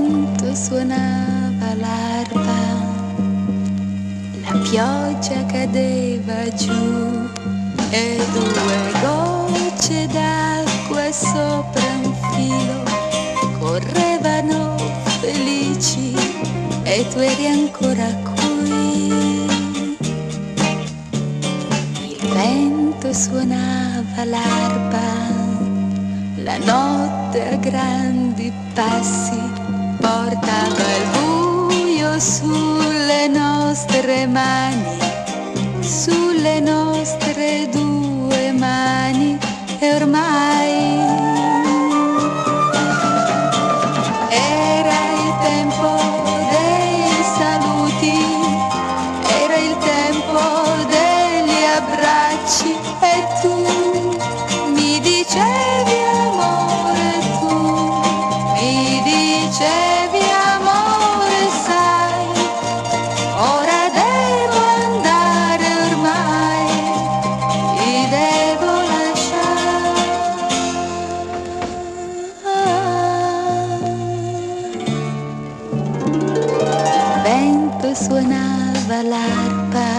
vento suonava l'arpa, la pioggia cadeva giù e due gocce d'acqua sopra un filo correvano felici e tu eri ancora qui. Il vento suonava l'arpa, la notte a grandi passi portava il buio sulle nostre mani, sulle nostre due mani, e ormai era il tempo dei saluti, era il tempo degli abbracci e tu mi dicevi amore, tu mi dicevi amore, sai, ora devo andare ormai, ti devo lasciare. Il vento suonava l'arpa,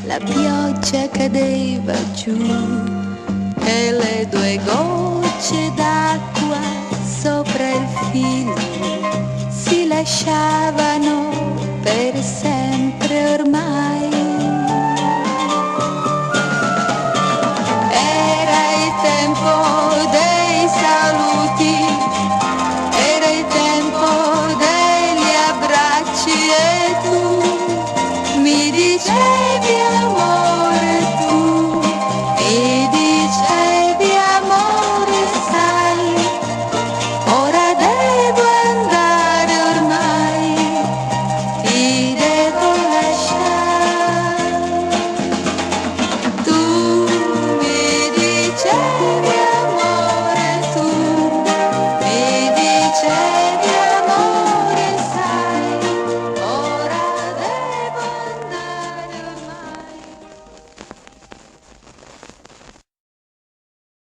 la pioggia cadeva giù e le due gocce d'acqua sopra il filo si lasciavano per sempre ormai.